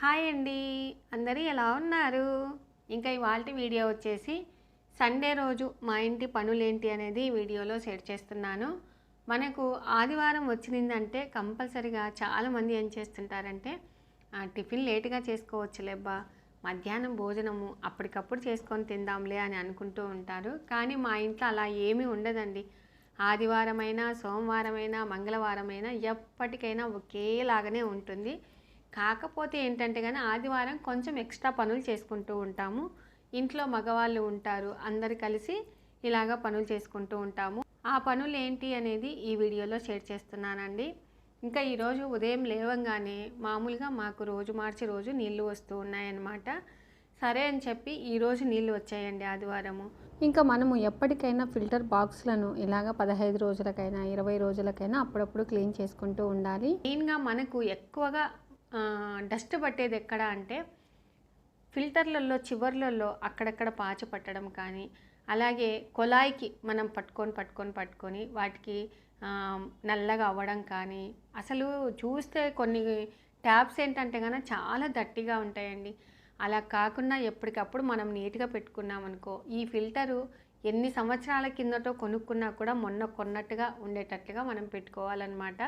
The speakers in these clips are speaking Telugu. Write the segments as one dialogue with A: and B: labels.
A: హాయ్ అండి. అందరూ ఎలా ఉన్నారు? ఇంకా ఇవాల్టి వీడియో వచ్చేసి సండే రోజు మా ఇంటి పనులేంటి అనేది ఈ వీడియోలో షేర్ చేస్తున్నాను. మనకు ఆదివారం వచ్చిందంటే కంపల్సరీగా చాలామంది ఏం చేస్తుంటారంటే టిఫిన్ లేట్‌గా చేసుకోవచ్చులేబ్బా, మధ్యాహ్నం భోజనము అప్పటికప్పుడు చేసుకొని తిందాంలే అని అనుకుంటూ ఉంటారు. కానీ మా ఇంట్లో అలా ఏమీ ఉండదండి. ఆదివారమైనా, సోమవారమైనా, మంగళవారమైనా ఎప్పటికైనా ఒకేలాగానే ఉంటుంది. కాకపోతే ఏంటంటే గాని ఆదివారం కొంచెం ఎక్స్ట్రా పనులు చేసుకుంటూ ఉంటాము. ఇంట్లో మగవాళ్ళు ఉంటారు. అందరూ కలిసి ఇలాగ పనులు చేసుకుంటూ ఉంటాము. ఆ పనులు ఏంటి అనేది ఈ వీడియోలో షేర్ చేస్తున్నానండి. ఇంకా ఈరోజు ఉదయం లేవంగానే మామూలుగా మాకు రోజు మార్చి రోజు నీళ్లు వస్తూ ఉన్నాయన్నమాట. సరే అని చెప్పి ఈరోజు నీళ్లు వచ్చాయండి ఆదివారము. ఇంకా మనము ఎప్పటికైనా ఫిల్టర్ బాక్స్లను ఇలాగ 15 రోజులకైనా 20 రోజులకైనా అప్పుడప్పుడు క్లీన్ చేసుకుంటూ ఉండాలి. మెయిన్గా మనకు ఎక్కువగా డస్ట్ పట్టేది ఎక్కడ అంటే ఫిల్టర్లలో చివర్లలో అక్కడక్కడ పాచు పట్టడం కానీ, అలాగే కొలాయికి మనం పట్టుకొని వాటికి నల్లగా అవ్వడం కానీ, అసలు చూస్తే కొన్ని ట్యాప్స్ ఏంటంటే కనుక చాలా దట్టిగా ఉంటాయండి. అలా కాకుండా ఎప్పటికప్పుడు మనం నీట్గా పెట్టుకున్నామనుకో, ఈ ఫిల్టరు ఎన్ని సంవత్సరాల కిందటో కొనుక్కున్నా కూడా మొన్న కొన్నట్టుగా ఉండేటట్లుగా మనం పెట్టుకోవాలన్నమాట.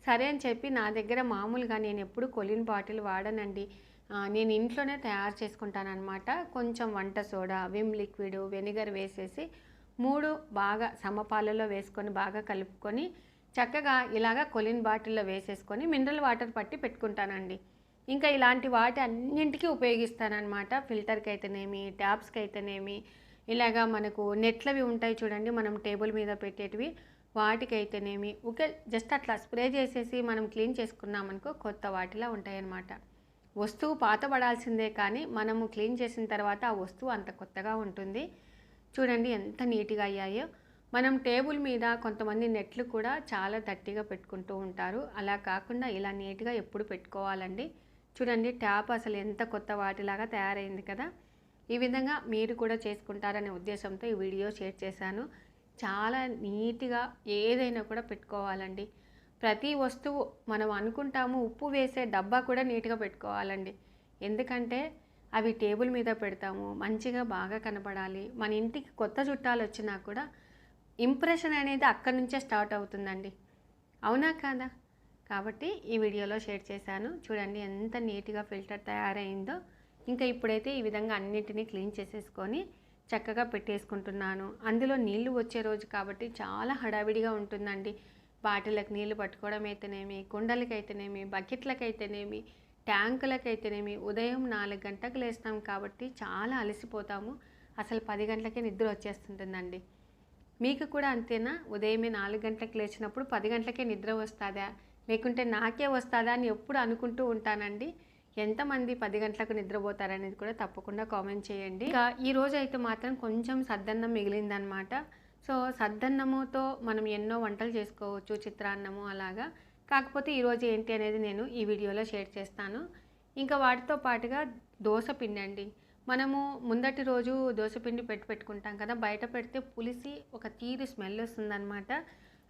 A: సరే అని చెప్పి నా దగ్గర మామూలుగా నేను ఎప్పుడు కొలిన్ బాటిల్ వాడనండి. నేను ఇంట్లోనే తయారు చేసుకుంటానన్నమాట. కొంచెం వంట సోడా, విమ్ లిక్విడ్, వెనిగర్ వేసేసి 3 బాగా సమపాలలో వేసుకొని బాగా కలుపుకొని చక్కగా ఇలాగ కొలిన్ బాటిల్లో వేసేసుకొని మినరల్ వాటర్ పట్టి పెట్టుకుంటానండి. ఇంకా ఇలాంటి వాటి అన్నింటికీ ఉపయోగిస్తానన్నమాట. ఫిల్టర్కి అయితేనేమి, ట్యాప్స్కి అయితేనేమి, ఇలాగా మనకు నెట్లవి ఉంటాయి చూడండి, మనం టేబుల్ మీద పెట్టేటివి, వాటికైతేనేమి ఓకే, జస్ట్ అట్లా స్ప్రే చేసేసి మనం క్లీన్ చేసుకున్నామనుకో కొత్త వాటిలా ఉంటాయన్నమాట. వస్తువు పాత పడాల్సిందే కానీ మనము క్లీన్ చేసిన తర్వాత ఆ వస్తువు అంత కొత్తగా ఉంటుంది. చూడండి ఎంత నీట్గా అయ్యాయో. మనం టేబుల్ మీద కొంతమంది నెట్లు కూడా చాలా గట్టిగా పెట్టుకుంటూ ఉంటారు. అలా కాకుండా ఇలా నీట్గా ఎప్పుడు పెట్టుకోవాలండి. చూడండి ట్యాప్ అసలు ఎంత కొత్త వాటిలాగా తయారైంది కదా. ఈ విధంగా మీరు కూడా చేసుకుంటారనే ఉద్దేశంతో ఈ వీడియో షేర్ చేశాను. చాలా నీట్గా ఏదైనా కూడా పెట్టుకోవాలండి. ప్రతి వస్తువు మనం అనుకుంటాము, ఉప్పు వేసే డబ్బా కూడా నీట్గా పెట్టుకోవాలండి. ఎందుకంటే అవి టేబుల్ మీద పెడతాము, మంచిగా బాగా కనపడాలి. మన ఇంటికి కొత్త చుట్టాలు వచ్చినా కూడా ఇంప్రెషన్ అనేది అక్కడి నుంచే స్టార్ట్ అవుతుందండి. అవునా కాదా? కాబట్టి ఈ వీడియోలో షేర్ చేశాను. చూడండి ఎంత నీట్గా ఫిల్టర్ తయారైందో. ఇంకా ఇప్పుడైతే ఈ విధంగా అన్నిటినీ క్లీన్ చేసేసుకొని చక్కగా పెట్టేసుకుంటున్నాను. అందులో నీళ్లు వచ్చే రోజు కాబట్టి చాలా హడావిడిగా ఉంటుందండి. బాటిళ్ళకి నీళ్లు పట్టుకోవడం అయితేనేమి, కుండలకైతేనేమి, బకెట్లకైతేనేమి, ట్యాంకులకైతేనేమి. ఉదయం 4 గంటలకు లేస్తాం కాబట్టి చాలా అలసిపోతాము. అసలు 10 గంటలకే నిద్ర వచ్చేస్తుంటుందండి. మీకు కూడా అంతేనా? ఉదయమే 4 గంటలకు లేచినప్పుడు 10 గంటలకే నిద్ర వస్తుందా, లేకుంటే నాకే వస్తుందా అని ఎప్పుడు అనుకుంటూ ఉంటానండి. ఎంతమంది 10 గంటలకు నిద్రపోతారనేది కూడా తప్పకుండా కామెంట్ చేయండి. ఇంకా ఈరోజు అయితే మాత్రం కొంచెం సద్దన్నం మిగిలిందనమాట. సో సద్దన్నముతో మనం ఎన్నో వంటలు చేసుకోవచ్చు, చిత్రాన్నము అలాగా. కాకపోతే ఈరోజు ఏంటి అనేది నేను ఈ వీడియోలో షేర్ చేస్తాను. ఇంకా వాటితో పాటుగా దోశ పిండి అండి. మనము ముందటి రోజు దోశపిండి పెట్టుకుంటాం కదా, బయట పెడితే పులిసి ఒక తీరు స్మెల్ వస్తుందన్నమాట.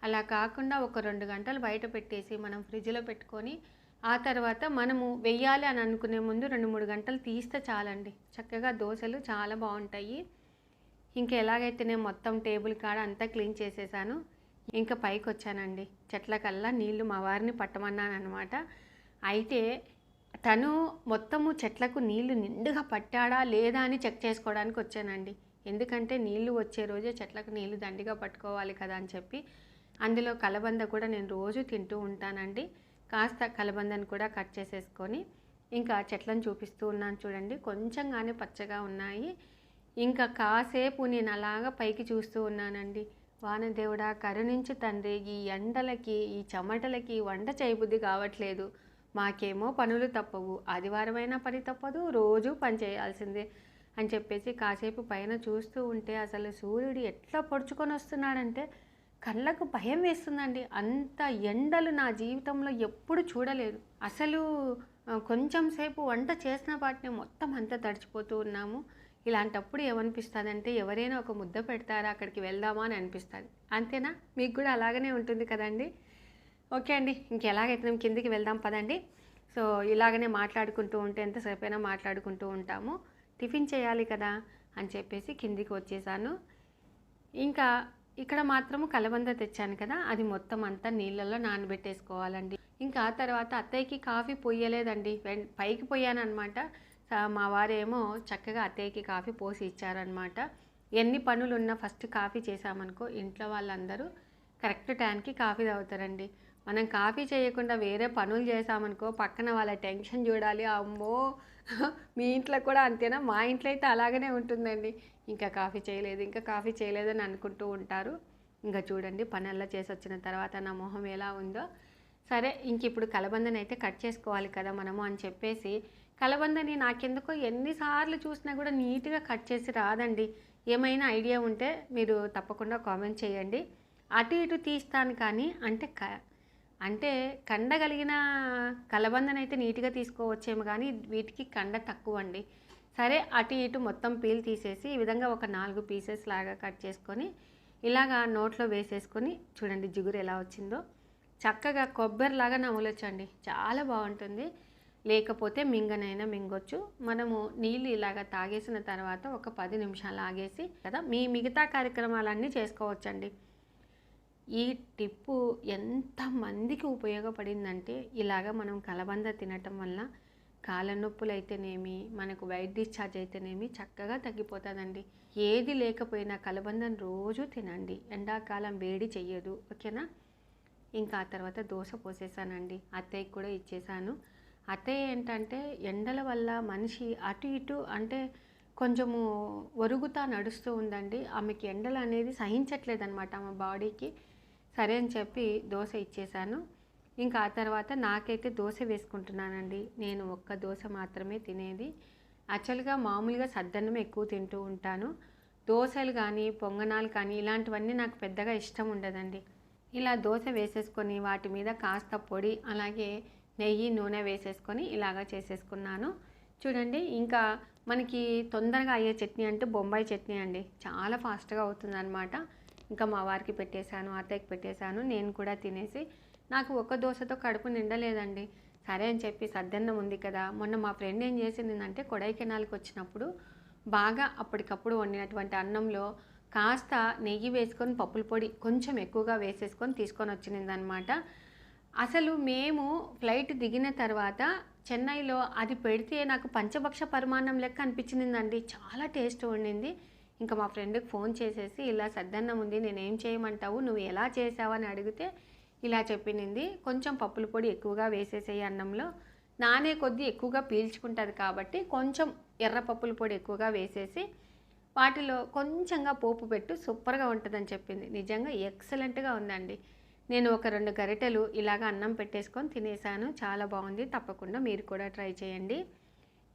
A: అలా కాకుండా ఒక 2 గంటలు బయట పెట్టేసి మనం ఫ్రిడ్జ్లో పెట్టుకొని ఆ తర్వాత మనము వెయ్యాలి అని అనుకునే ముందు 2-3 గంటలు తీస్తే చాలండి, చక్కగా దోశలు చాలా బాగుంటాయి. ఇంకా ఎలాగైతే నేను మొత్తం టేబుల్ కాడ అంతా క్లీన్ చేసేసాను. ఇంకా పైకి వచ్చానండి. చెట్లకల్లా నీళ్లు మా వారిని పట్టమన్నాను అనమాట. అయితే తను మొత్తము చెట్లకు నీళ్లు నిండుగా పట్టాడా లేదా అని చెక్ చేసుకోవడానికి వచ్చానండి. ఎందుకంటే నీళ్లు వచ్చే రోజే చెట్లకు నీళ్లు దండిగా పట్టుకోవాలి కదా అని చెప్పి. అందులో కలబంద కూడా నేను రోజు తింటూ ఉంటానండి. కాస్త కలబందని కూడా కట్ చేసేసుకొని ఇంకా చెట్లను చూపిస్తూ ఉన్నాను చూడండి. కొంచెంగానే పచ్చగా ఉన్నాయి. ఇంకా కాసేపు నేను అలాగా పైకి చూస్తూ ఉన్నానండి. వానదేవుడా కరుణించు తండ్రి, ఈ ఎండలకి ఈ చెమటలకి వంట చేయబుద్ధి కావట్లేదు. మాకేమో పనులు తప్పవు, ఆదివారమైనా పని తప్పదు, రోజు పని చేయాల్సిందే అని చెప్పేసి కాసేపు పైన చూస్తూ ఉంటే అసలు సూర్యుడు ఎట్లా పొడుచుకొని వస్తున్నాడంటే కళ్ళకు భయం వేస్తుందండి. అంత ఎండలు నా జీవితంలో ఎప్పుడు చూడలేదు. అసలు కొంచెం సేపు వంట చేసిన వాటిని మొత్తం అంతా తడిచిపోతూ ఉన్నాము. ఇలాంటప్పుడు ఏమనిపిస్తుందంటే ఎవరైనా ఒక ముద్ద పెడతారా అక్కడికి వెళ్దామా అని అనిపిస్తుంది. అంతేనా? మీకు కూడా అలాగనే ఉంటుంది కదండి. ఓకే అండి, ఇంకెలాగైతే మేము కిందికి వెళ్దాం పదండి. సో ఇలాగనే మాట్లాడుకుంటూ ఉంటే ఎంతసేపైనా మాట్లాడుకుంటూ ఉంటాము. టిఫిన్ చేయాలి కదా అని చెప్పేసి కిందికి వచ్చేసాను. ఇంకా ఇక్కడ మాత్రము కలబంద తెచ్చాను కదా, అది మొత్తం అంతా నీళ్ళల్లో నానబెట్టేసుకోవాలండి. ఇంకా తర్వాత అత్తయ్యకి కాఫీ పొయ్యలేదండి, పైకి పోయానమాట. మా వారేమో చక్కగా అత్తయ్యకి కాఫీ పోసి ఇచ్చారనమాట. ఎన్ని పనులున్నా ఫస్ట్ కాఫీ చేసామనుకో ఇంట్లో వాళ్ళందరూ కరెక్ట్ టైంకి కాఫీ తాగుతారండి. మనం కాఫీ చేయకుండా వేరే పనులు చేసామనుకో పక్కన వాళ్ళ టెన్షన్ చూడాలి. అమ్మో మీ ఇంట్లో కూడా అంతేనా? మా ఇంట్లో అయితే అలాగనే ఉంటుందండి. ఇంకా కాఫీ చేయలేదని అనుకుంటూ ఉంటారు. ఇంకా చూడండి పనల్లా చేసి వచ్చిన తర్వాత నా మొహం ఎలా ఉందో. సరే ఇంక ఇప్పుడు కలబందని అయితే కట్ చేసుకోవాలి కదా మనము అని చెప్పేసి, కలబందని నాకెందుకో ఎన్నిసార్లు చూసినా కూడా నీట్గా కట్ చేసి రాదండి. ఏమైనా ఐడియా ఉంటే మీరు తప్పకుండా కామెంట్ చేయండి. అటు ఇటు తీస్తాను కానీ అంటే కండ కలిగిన కలబందని అయితే నీట్గా తీసుకోవచ్చేమో కానీ వీటికి కండ తక్కువ అండి. సరే అటు ఇటు మొత్తం పీల్ తీసేసి ఈ విధంగా ఒక 4 పీసెస్ లాగా కట్ చేసుకొని ఇలాగా నోట్లో వేసేసుకొని చూడండి జిగురు ఎలా వచ్చిందో. చక్కగా కొబ్బరిలాగా నమలొచ్చండి, చాలా బాగుంటుంది. లేకపోతే మింగనైనా మింగొచ్చు. మనము నీళ్ళు ఇలాగ తాగేసిన తర్వాత ఒక 10 నిమిషాలు ఆగేసి కదా మిగతా కార్యక్రమాలన్నీ చేసుకోవచ్చండి. ఈ టిప్పు ఎంతమందికి ఉపయోగపడిందంటే, ఇలాగ మనం కలబంద తినటం వల్ల కాళ్ళ నొప్పులు అయితేనేమి, మనకు వైట్ డిశ్చార్జ్ అయితేనేమి చక్కగా తగ్గిపోతుందండి. ఏది లేకపోయినా కలబందను రోజు తినండి, ఎండాకాలం వేడి చెయ్యదు. ఓకేనా? ఇంకా ఆ తర్వాత దోశ పోసేసానండి, అత్తయ్యకి కూడా ఇచ్చేసాను. అత్తయ్య ఏంటంటే ఎండల వల్ల మనిషి అటు ఇటు అంటే కొంచెము ఒరుగుతా నడుస్తూ ఉందండి. ఆమెకి ఎండలు అనేది సహించట్లేదు అనమాట ఆమె బాడీకి. సరే అని చెప్పి దోశ ఇచ్చేసాను. ఇంకా ఆ తర్వాత నాకైతే దోశ వేసుకుంటున్నానండి. నేను ఒక్క దోశ మాత్రమే తినేది. యాక్చువల్గా మామూలుగా సద్దన్నం ఎక్కువ తింటూ ఉంటాను. దోశలు కానీ పొంగనాలు కానీ ఇలాంటివన్నీ నాకు పెద్దగా ఇష్టం ఉండదండి. ఇలా దోశ వేసేసుకొని వాటి మీద కాస్త పొడి అలాగే నెయ్యి నూనె వేసేసుకొని ఇలాగా చేసేసుకున్నాను. చూడండి ఇంకా మనకి తొందరగా అయ్యే చట్నీ అంటే బొంబాయి చట్నీ అండి. చాలా ఫాస్ట్గా అవుతుందన్నమాట. ఇంకా మా వారికి పెట్టేశాను, అత్తయ్యకి పెట్టేశాను. నేను కూడా తినేసి నాకు ఒక్క దోశతో కడుపు నిండలేదండి. సరే అని చెప్పి సద్దన్నం ఉంది కదా, మొన్న మా ఫ్రెండ్ ఏం చేసిందంటే కొడైకెనాల్కి వచ్చినప్పుడు బాగా అప్పటికప్పుడు వండినటువంటి అన్నంలో కాస్త నెయ్యి వేసుకొని పప్పుల పొడి కొంచెం ఎక్కువగా వేసేసుకొని తీసుకొని వచ్చిందనమాట. అసలు మేము ఫ్లైట్ దిగిన తర్వాత చెన్నైలో అది పెడితే నాకు పంచభక్ష పరిమాణం లెక్క అనిపించిందండి. చాలా టేస్ట్ వండింది. ఇంకా మా ఫ్రెండ్కి ఫోన్ చేసేసి ఇలా సద్దన్నం ఉంది, నేనేం చేయమంటావు, నువ్వు ఎలా చేసావు అని అడిగితే ఇలా చెప్పినింది. కొంచెం పప్పుల పొడి ఎక్కువగా వేసేసేయి అన్నంలో, నానే కొద్దీ ఎక్కువగా పీల్చుకుంటుంది కాబట్టి కొంచెం ఎర్ర పప్పుల పొడి ఎక్కువగా వేసేసి వాటిలో కొంచెంగా పోపు పెట్టు, సూపర్గా ఉంటుందని చెప్పింది. నిజంగా ఎక్సలెంట్గా ఉందండి. నేను ఒక 2 గరిటెలు ఇలాగ అన్నం పెట్టేసుకొని తినేసాను. చాలా బాగుంది. తప్పకుండా మీరు కూడా ట్రై చేయండి.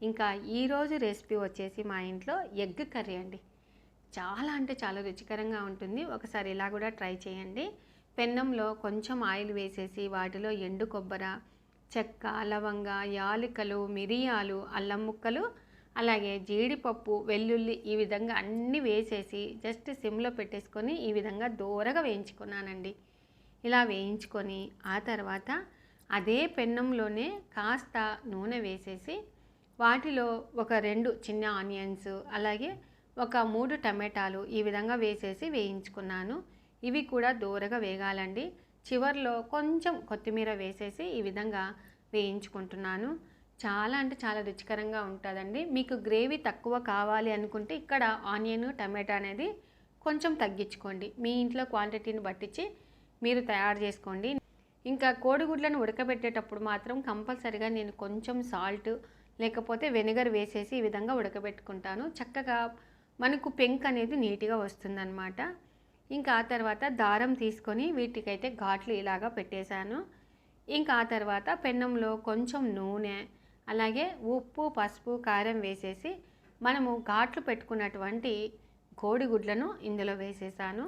A: ఇంకా ఈరోజు రెసిపీ వచ్చేసి మా ఇంట్లో ఎగ్ కర్రీ అండి. చాలా అంటే చాలా రుచికరంగా ఉంటుంది. ఒకసారి ఇలా కూడా ట్రై చేయండి. పెన్నంలో కొంచెం ఆయిల్ వేసేసి వాటిలో ఎండు కొబ్బర, చెక్క, లవంగ, యాలకులు, మిరియాలు, అల్లం ముక్కలు అలాగే జీడిపప్పు, వెల్లుల్లి ఈ విధంగా అన్నీ వేసేసి జస్ట్ సిమ్లో పెట్టేసుకొని ఈ విధంగా దోరగా వేయించుకున్నానండి. ఇలా వేయించుకొని ఆ తర్వాత అదే పెన్నంలోనే కాస్త నూనె వేసేసి వాటిలో ఒక 2 చిన్న ఆనియన్స్ అలాగే ఒక 3 టమాటాలు ఈ విధంగా వేసేసి వేయించుకున్నాను. ఇవి కూడా దోరగా వేగాలండి. చివర్లో కొంచెం కొత్తిమీర వేసేసి ఈ విధంగా వేయించుకుంటున్నాను. చాలా అంటే చాలా రుచికరంగా ఉంటుందండి. మీకు గ్రేవీ తక్కువ కావాలి అనుకుంటే ఇక్కడ ఆనియన్ టమాటా అనేది కొంచెం తగ్గించుకోండి. మీ ఇంట్లో క్వాంటిటీని బట్టించి మీరు తయారు చేసుకోండి. ఇంకా కోడిగుడ్లను ఉడకబెట్టేటప్పుడు మాత్రం కంపల్సరిగా నేను కొంచెం సాల్ట్ లేకపోతే వెనిగర్ వేసేసి ఈ విధంగా ఉడకబెట్టుకుంటాను. చక్కగా మనకు పెంక్ అనేది నీట్గా వస్తుందన్నమాట. ఇంకా ఆ తర్వాత దారం తీసుకొని వీటికైతే ఘాట్లు ఇలాగా పెట్టేశాను. ఇంకా ఆ తర్వాత పెన్నంలో కొంచెం నూనె అలాగే ఉప్పు, పసుపు, కారం వేసేసి మనము ఘాట్లు పెట్టుకున్నటువంటి కోడిగుడ్లను ఇందులో వేసేసాను.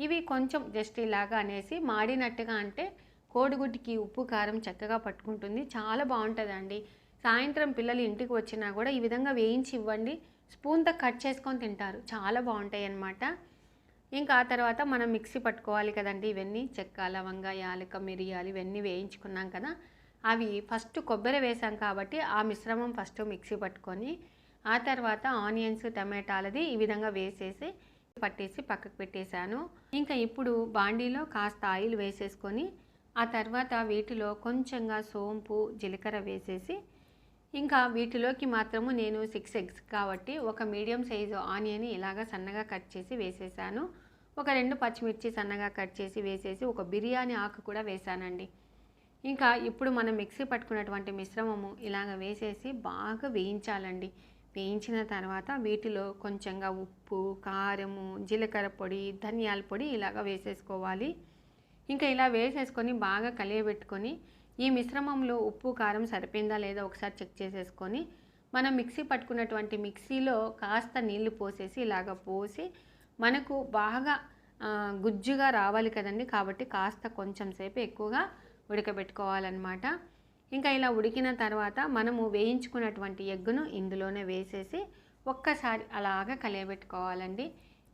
A: ఇవి కొంచెం జస్ట్ ఇలాగా అనేసి మాడినట్టుగా అంటే కోడిగుడ్డుకి ఉప్పు కారం చక్కగా పట్టుకుంటుంది. చాలా బాగుంటుందండి. సాయంత్రం పిల్లలు ఇంటికి వచ్చినా కూడా ఈ విధంగా వేయించి ఇవ్వండి, స్పూన్తో కట్ చేసుకొని తింటారు. చాలా బాగుంటాయి అన్నమాట. ఇంకా ఆ తర్వాత మనం మిక్సీ పట్టుకోవాలి కదండి. ఇవన్నీ చెక్క, లవంగ, యాలక, మిరియాలు ఇవన్నీ వేయించుకున్నాం కదా, అవి ఫస్ట్ కొబ్బరి వేసాం కాబట్టి ఆ మిశ్రమం ఫస్ట్ మిక్సీ పట్టుకొని ఆ తర్వాత ఆనియన్స్ టమాటాలది ఈ విధంగా వేసేసి పట్టేసి పక్కకు పెట్టేశాను. ఇంకా ఇప్పుడు బాండీలో కాస్త ఆయిల్ వేసేసుకొని ఆ తర్వాత వీటిలో కొంచెంగా సోంపు జీలకర్ర వేసేసి ఇంకా వీటిలోకి మాత్రము నేను 6 ఎగ్స్ కాబట్టి ఒక మీడియం సైజు ఆనియన్ ఇలాగా సన్నగా కట్ చేసి వేసేసాను. ఒక 2 పచ్చిమిర్చి సన్నగా కట్ చేసి వేసేసి ఒక బిర్యానీ ఆకు కూడా వేసానండి. ఇంకా ఇప్పుడు మనం మిక్సీ పట్టుకున్నటువంటి మిశ్రమము ఇలాగ వేసేసి బాగా వేయించాలండి. వేయించిన తర్వాత వీటిలో కొంచెంగా ఉప్పు, కారము, జీలకర్ర పొడి, ధనియాల పొడి ఇలాగ వేసేసుకోవాలి. ఇంకా ఇలా వేసేసుకొని బాగా కలియబెట్టుకొని ఈ మిశ్రమంలో ఉప్పు, కారం సరిపోయిందా లేదా ఒకసారి చెక్ చేసేసుకొని మనం మిక్సీ పట్టుకున్నటువంటి మిక్సీలో కాస్త నీళ్లు పోసేసి ఇలాగ పోసి మనకు బాగా గుజ్జుగా రావాలి కదండి. కాబట్టి కాస్త కొంచెం సేపు ఎక్కువగా ఉడకబెట్టుకోవాలన్నమాట. ఇంకా ఇలా ఉడికిన తర్వాత మనము వేయించుకున్నటువంటి ఎగ్గును ఇందులోనే వేసేసి ఒక్కసారి అలాగా కలియబెట్టుకోవాలండి.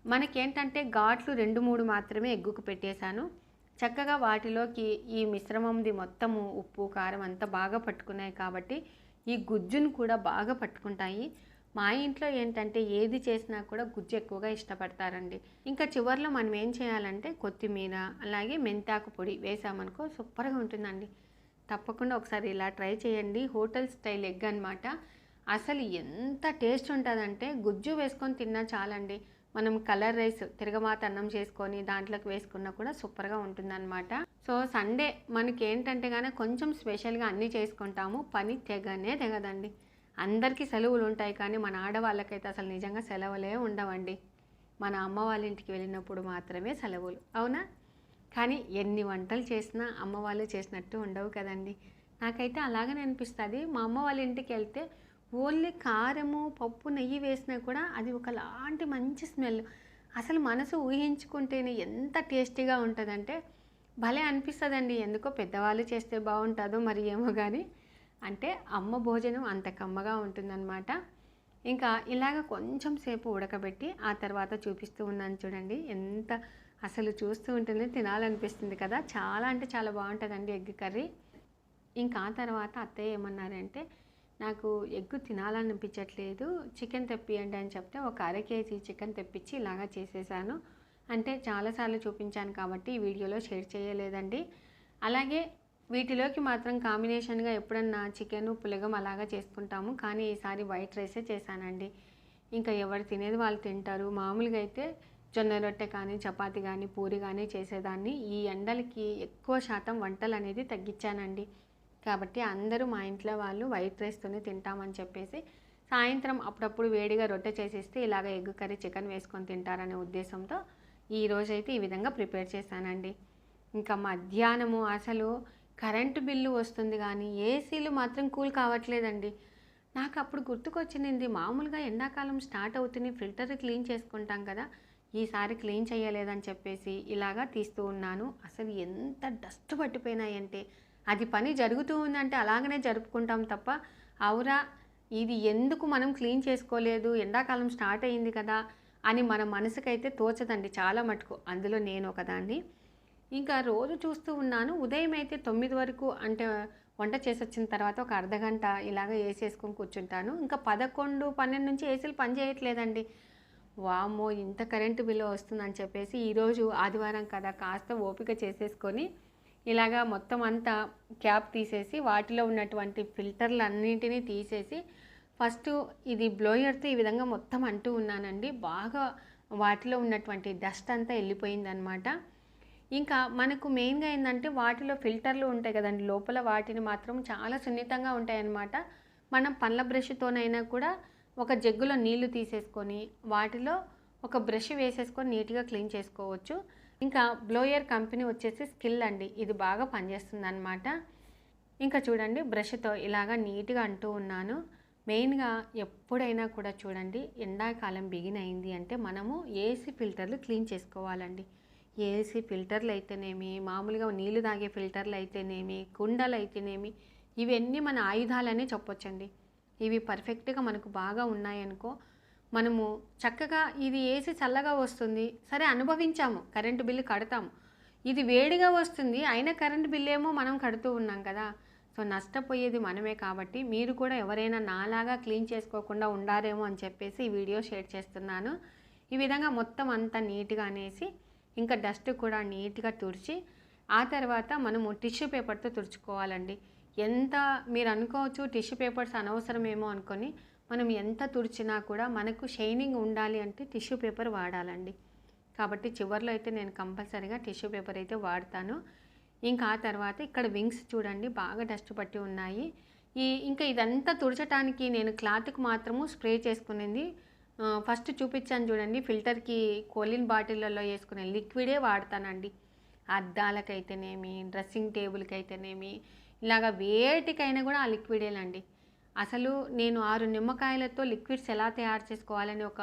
A: మనకేంటంటే ఘాట్లు 2-3 మాత్రమే ఎగ్గుకు పెట్టేశాను. చక్కగా వాటిలోకి ఈ మిశ్రమంది మొత్తము ఉప్పు, కారం అంతా బాగా పట్టుకున్నాయి కాబట్టి ఈ గుజ్జును కూడా బాగా పట్టుకుంటాయి. మా ఇంట్లో ఏంటంటే ఏది చేసినా కూడా గుజ్జు ఎక్కువగా ఇష్టపడతారండి. ఇంకా చివర్లో మనం ఏం చేయాలంటే కొత్తిమీర అలాగే మెంతాకు పొడి వేసామనుకో సూపర్గా ఉంటుందండి. తప్పకుండా ఒకసారి ఇలా ట్రై చేయండి. హోటల్ స్టైల్ ఎగ్ అనమాట. అసలు ఎంత టేస్ట్ ఉంటుందంటే గుజ్జు వేసుకొని తిన్నా చాలండి. మనం కలర్ రైస్ తిరగమాత అన్నం చేసుకొని దాంట్లోకి వేసుకున్నా కూడా సూపర్గా ఉంటుందన్నమాట. సో సండే మనకి ఏంటంటే కానీ కొంచెం స్పెషల్గా అన్నీ చేసుకుంటాము. పని తెగదండి. అందరికీ సెలవులు ఉంటాయి కానీ మన ఆడవాళ్ళకైతే అసలు నిజంగా సెలవులే ఉండవండి. మన అమ్మ వాళ్ళ ఇంటికి వెళ్ళినప్పుడు మాత్రమే సెలవులు, అవునా? కానీ ఎన్ని వంటలు చేసినా అమ్మ వాళ్ళు చేసినట్టు ఉండవు కదండి. నాకైతే అలాగనే అనిపిస్తుంది. మా అమ్మ వాళ్ళ ఇంటికి వెళ్తే ఓన్లీ కారము, పప్పు, నెయ్యి వేసినా కూడా అది ఒకలాంటి మంచి స్మెల్. అసలు మనసు ఊహించుకుంటేనే ఎంత టేస్టీగా ఉంటుందంటే భలే అనిపిస్తుందండి. ఎందుకో పెద్దవాళ్ళు చేస్తే బాగుంటుందో మరి ఏమో కానీ అంటే అమ్మ భోజనం అంత కమ్మగా ఉంటుందన్నమాట. ఇంకా ఇలాగ కొంచెం సేపు ఉడకబెట్టి ఆ తర్వాత చూపిస్తూ ఉన్నాను చూడండి. ఎంత అసలు చూస్తూ ఉంటేనే తినాలనిపిస్తుంది కదా. చాలా అంటే చాలా బాగుంటుందండి ఎగ్ కర్రీ. ఇంకా ఆ తర్వాత అత్తయ్య ఏమన్నారంటే నాకు ఎగ్గు తినాలనిపించట్లేదు, చికెన్ తెప్పియండి అని చెప్తే ఒక 1/2 కేజీ చికెన్ తెప్పించి ఇలాగా చేసేసాను. అంటే చాలాసార్లు చూపించాను కాబట్టి ఈ వీడియోలో షేర్ చేయలేదండి. అలాగే వీటిలోకి మాత్రం కాంబినేషన్గా ఎప్పుడన్నా చికెను, పులగం అలాగా చేసుకుంటాము. కానీ ఈసారి వైట్ రైసే చేశానండి. ఇంకా ఎవరు తినేది వాళ్ళు తింటారు. మామూలుగా అయితే జొన్న రొట్టె కానీ, చపాతి కానీ, పూరి కానీ చేసేదాన్ని. ఈ ఎండలకి ఎక్కువ శాతం వంటలు అనేది తగ్గించానండి. కాబట్టి అందరూ మా ఇంట్లో వాళ్ళు వైట్ రైస్తోనే తింటామని చెప్పేసి సాయంత్రం అప్పుడప్పుడు వేడిగా రొట్టె చేసేస్తే ఇలాగ ఎగ్ కర్రీ, చికెన్ వేసుకొని తింటారనే ఉద్దేశంతో ఈరోజైతే ఈ విధంగా ప్రిపేర్ చేశానండి. ఇంకా మధ్యాహ్నము అసలు కరెంటు బిల్లు వస్తుంది కానీ ఏసీలు మాత్రం కూల్ కావట్లేదండి. నాకు అప్పుడు గుర్తుకొచ్చింది, మామూలుగా ఎండాకాలం స్టార్ట్ అవుతుంది ఫిల్టర్ క్లీన్ చేసుకుంటాం కదా, ఈసారి క్లీన్ చేయలేదని చెప్పేసి ఇలాగా తీస్తూ ఉన్నాను. అసలు ఎంత డస్ట్ పట్టిపోయినాయంటే అది పని జరుగుతూ ఉందంటే అలాగనే జరుపుకుంటాం తప్ప అవురా ఇది ఎందుకు మనం క్లీన్ చేసుకోలేదు, ఎండాకాలం స్టార్ట్ అయింది కదా అని మన మనసుకైతే తోచదండి చాలా మటుకు. అందులో నేను ఒకదాన్ని. ఇంకా రోజు చూస్తూ ఉన్నాను. ఉదయం అయితే 9 వరకు అంటే వంట చేసి వచ్చిన తర్వాత ఒక అర్ధగంట ఇలాగ వేసేసుకొని కూర్చుంటాను. ఇంకా 11, 12 నుంచి ఏసీలు పని చేయట్లేదండి. వామ్మో ఇంత కరెంటు బిల్లు వస్తుందని చెప్పేసి ఈరోజు ఆదివారం కదా కాస్త ఓపిక చేసేసుకొని ఇలాగా మొత్తం అంతా క్యాప్ తీసేసి వాటిలో ఉన్నటువంటి ఫిల్టర్లు అన్నింటినీ తీసేసి ఫస్ట్ ఇది బ్లోయర్తో ఈ విధంగా మొత్తం అంటూ ఉన్నానండి. బాగా వాటిలో ఉన్నటువంటి డస్ట్ అంతా వెళ్ళిపోయిందనమాట. ఇంకా మనకు మెయిన్గా ఏంటంటే వాటిలో ఫిల్టర్లు ఉంటాయి కదండి లోపల, వాటిని మాత్రం చాలా సున్నితంగా ఉంటాయన్నమాట. మనం పండ్ల బ్రష్తోనైనా కూడా ఒక జగ్గులో నీళ్లు తీసేసుకొని వాటిలో ఒక బ్రష్ వేసేసుకొని నీట్గా క్లీన్ చేసుకోవచ్చు. ఇంకా బ్లోయర్ కంపెనీ వచ్చేసి స్కిల్ అండి, ఇది బాగా పనిచేస్తుంది అనమాట. ఇంకా చూడండి బ్రష్తో ఇలాగా నీట్గా అంటూ ఉన్నాను. మెయిన్గా ఎప్పుడైనా కూడా చూడండి ఎండాకాలం బిగిన్ అయింది అంటే మనము ఏసీ ఫిల్టర్లు క్లీన్ చేసుకోవాలండి. ఏసీ ఫిల్టర్లు అయితేనేమి, మామూలుగా నీళ్లు తాగే ఫిల్టర్లు అయితేనేమి, కుండలు అయితేనేమి, ఇవన్నీ మన ఆయుధాలనే చెప్పొచ్చండి. ఇవి పర్ఫెక్ట్గా మనకు బాగా ఉన్నాయనుకో మనము చక్కగా ఇది ఏసీ చల్లగా వస్తుంది సరే అనుభవించాము, కరెంటు బిల్లు కడతాము. ఇది వేడిగా వస్తుంది అయినా కరెంటు బిల్లు ఏమో మనం కడుతూ ఉన్నాం కదా. సో నష్టపోయేది మనమే కాబట్టి మీరు కూడా ఎవరైనా నాలాగా క్లీన్ చేసుకోకుండా ఉండారేమో అని చెప్పేసి ఈ వీడియో షేర్ చేస్తున్నాను. ఈ విధంగా మొత్తం అంతా నీట్గా అనేసి ఇంకా డస్ట్ కూడా నీట్గా తుడిచి ఆ తర్వాత మనము టిష్యూ పేపర్తో తుడుచుకోవాలండి. ఎంత మీరు అనుకోవచ్చు టిష్యూ పేపర్స్ అనవసరమేమో అనుకొని, మనం ఎంత తుడిచినా కూడా మనకు షైనింగ్ ఉండాలి అంటే టిష్యూ పేపర్ వాడాలండి. కాబట్టి చివర్లో అయితే నేను కంపల్సరీగా టిష్యూ పేపర్ అయితే వాడతాను. ఇంకా ఆ తర్వాత ఇక్కడ వింగ్స్ చూడండి బాగా డస్ట్ పట్టి ఉన్నాయి. ఇంకా ఇదంతా తుడచడానికి నేను క్లాత్కి మాత్రము స్ప్రే చేసుకునేది ఫస్ట్ చూపించాను చూడండి, ఫిల్టర్కి కోలిన్ బాటిళ్ళల్లో వేసుకునే లిక్విడే వాడతానండి. అద్దాలకైతేనేమి, డ్రెస్సింగ్ టేబుల్కి అయితేనేమి, ఇలాగ వేటికైనా కూడా ఆ లిక్విడేనండి. అసలు నేను 6 నిమ్మకాయలతో లిక్విడ్స్ ఎలా తయారు చేసుకోవాలని ఒక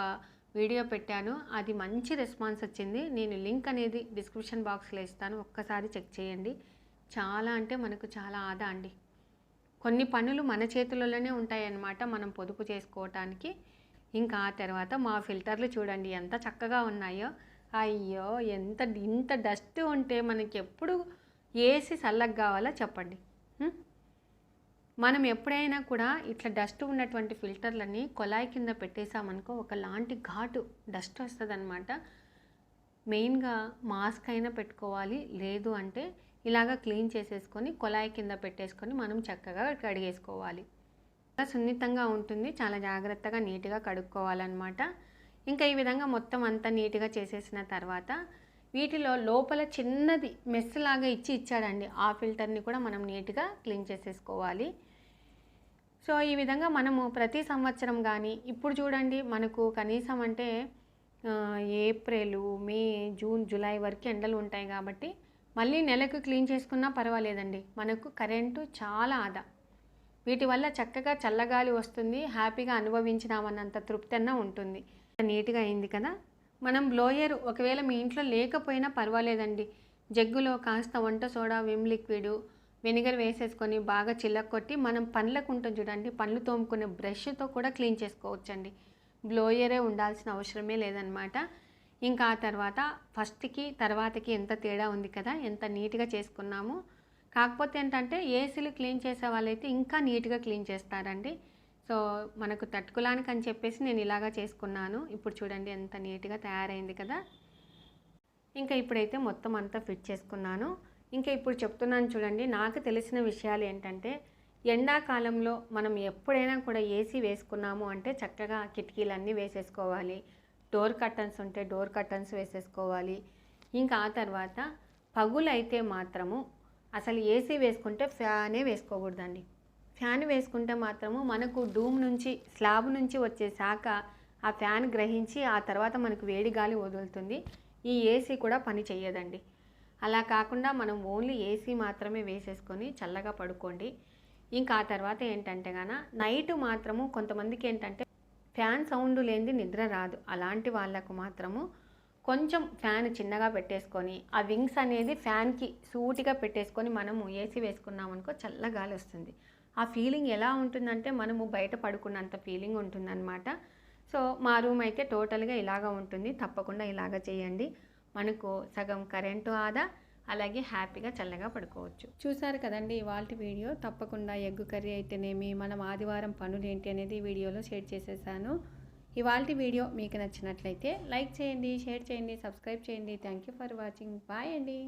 A: వీడియో పెట్టాను. అది మంచి రెస్పాన్స్ వచ్చింది. నేను లింక్ అనేది డిస్క్రిప్షన్ బాక్స్లో ఇస్తాను, ఒక్కసారి చెక్ చేయండి. చాలా అంటే మనకు చాలా ఆదా అండి. కొన్ని పనులు మన చేతులలోనే ఉంటాయన్నమాట మనం పొదుపు చేసుకోవటానికి. ఇంకా ఆ తర్వాత మా ఫిల్టర్లు చూడండి ఎంత చక్కగా ఉన్నాయో. అయ్యో ఇంత డస్ట్ ఉంటే మనకి ఎప్పుడు ఏసీ చల్లగా కావాలో చెప్పండి. మనం ఎప్పుడైనా కూడా ఇట్లా డస్ట్ ఉన్నటువంటి ఫిల్టర్లని కొలాయి కింద పెట్టేసామనుకో ఒకలాంటి ఘాటు డస్ట్ వస్తుంది అనమాట. మెయిన్గా మాస్క్ అయినా పెట్టుకోవాలి, లేదు అంటే ఇలాగ క్లీన్ చేసేసుకొని కొలాయి కింద పెట్టేసుకొని మనం చక్కగా కడిగేసుకోవాలి. చాలా సున్నితంగా ఉంటుంది, చాలా జాగ్రత్తగా నీట్గా కడుక్కోవాలన్నమాట. ఇంకా ఈ విధంగా మొత్తం అంతా నీట్గా చేసేసిన తర్వాత వీటిలో లోపల చిన్నది మెస్ లాగా ఇచ్చాడండి. ఆ ఫిల్టర్ని కూడా మనం నీట్గా క్లీన్ చేసేసుకోవాలి. సో ఈ విధంగా మనము ప్రతి సంవత్సరం కానీ ఇప్పుడు చూడండి మనకు కనీసం అంటే ఏప్రిల్, మే, జూన్, జూలై వరకు ఎండలు ఉంటాయి కాబట్టి మళ్ళీ నెలకు క్లీన్ చేసుకున్నా పర్వాలేదండి. మనకు కరెంటు చాలా ఆదా. వీటి వల్ల చక్కగా చల్లగాలి వస్తుంది, హ్యాపీగా అనుభవించినామన్నంత తృప్తి అన్న ఉంటుంది. నీట్గా అయింది కదా. మనం బ్లోయర్ ఒకవేళ మీ ఇంట్లో లేకపోయినా పర్వాలేదండి. జగ్గులో కాస్త వంట సోడా, విమ్ లిక్విడ్, వెనిగర్ వేసేసుకొని బాగా చిల్లకొట్టి మనం పండ్లకు ఉంటుంది చూడండి, పండ్లు తోముకునే బ్రష్తో కూడా క్లీన్ చేసుకోవచ్చండి. బ్లోయరే ఉండాల్సిన అవసరమే లేదనమాట. ఇంకా ఆ తర్వాత ఫస్ట్కి తర్వాతకి ఎంత తేడా ఉంది కదా, ఎంత నీట్గా చేసుకున్నాము. కాకపోతే ఏంటంటే ఏసీలు క్లీన్ చేసే వాళ్ళైతే ఇంకా నీట్గా క్లీన్ చేస్తారండి. సో మనకు తట్టుకోవడానికి అని చెప్పేసి నేను ఇలాగా చేసుకున్నాను. ఇప్పుడు చూడండి ఎంత నీట్గా తయారైంది కదా. ఇంకా ఇప్పుడైతే మొత్తం అంతా ఫిట్ చేసుకున్నాను. ఇంకా ఇప్పుడు చెప్తున్నాను చూడండి, నాకు తెలిసిన విషయాలు ఏంటంటే ఎండాకాలంలో మనం ఎప్పుడైనా కూడా ఏసీ వేసుకున్నాము అంటే చక్కగా కిటికీలన్నీ వేసేసుకోవాలి. డోర్ కర్టన్స్ ఉంటే డోర్ కర్టన్స్ వేసేసుకోవాలి. ఇంకా ఆ తర్వాత పగులైతే మాత్రము అసలు ఏసీ వేసుకుంటే ఫ్యానే వేసుకోకూడదండి. ఫ్యాన్ వేసుకుంటే మాత్రము మనకు డూమ్ నుంచి స్లాబ్ నుంచి వచ్చే శాఖ ఆ ఫ్యాన్ గ్రహించి ఆ తర్వాత మనకు వేడి గాలి వదులుతుంది. ఈ ఏసీ కూడా పని చెయ్యదండి. అలా కాకుండా మనం ఓన్లీ ఏసీ మాత్రమే వేసేసుకొని చల్లగా పడుకోండి. ఇంకా ఆ తర్వాత ఏంటంటే నైట్ మాత్రము కొంతమందికి ఏంటంటే ఫ్యాన్ సౌండ్ లేనిది నిద్ర రాదు. అలాంటి వాళ్ళకు మాత్రము కొంచెం ఫ్యాన్ చిన్నగా పెట్టేసుకొని ఆ వింగ్స్ అనేది ఫ్యాన్కి సూటిగా పెట్టేసుకొని మనము ఏసీ వేసుకున్నామనుకో చల్లగాలి వస్తుంది. ఆ ఫీలింగ్ ఎలా ఉంటుందంటే మనము బయట పడుకున్నంత ఫీలింగ్ ఉంటుందన్నమాట. సో మా రూమ్ అయితే టోటల్గా ఇలాగా ఉంటుంది. తప్పకుండా ఇలాగ చేయండి. మనకు సగం కరెంటు ఆదా, అలాగే హ్యాపీగా చల్లగా పడుకోవచ్చు. చూసారు కదండి ఇవాల్టి వీడియో. తప్పకుండా ఎగ్ కర్రీ అయితేనేమి, మనం ఆదివారం పనులు ఏంటి అనేది వీడియోలో షేర్ చేసేసాను. ఇవాల్టి వీడియో మీకు నచ్చినట్లయితే లైక్ చేయండి, షేర్ చేయండి, సబ్స్క్రైబ్ చేయండి. Thank you for watching. Bye అండి.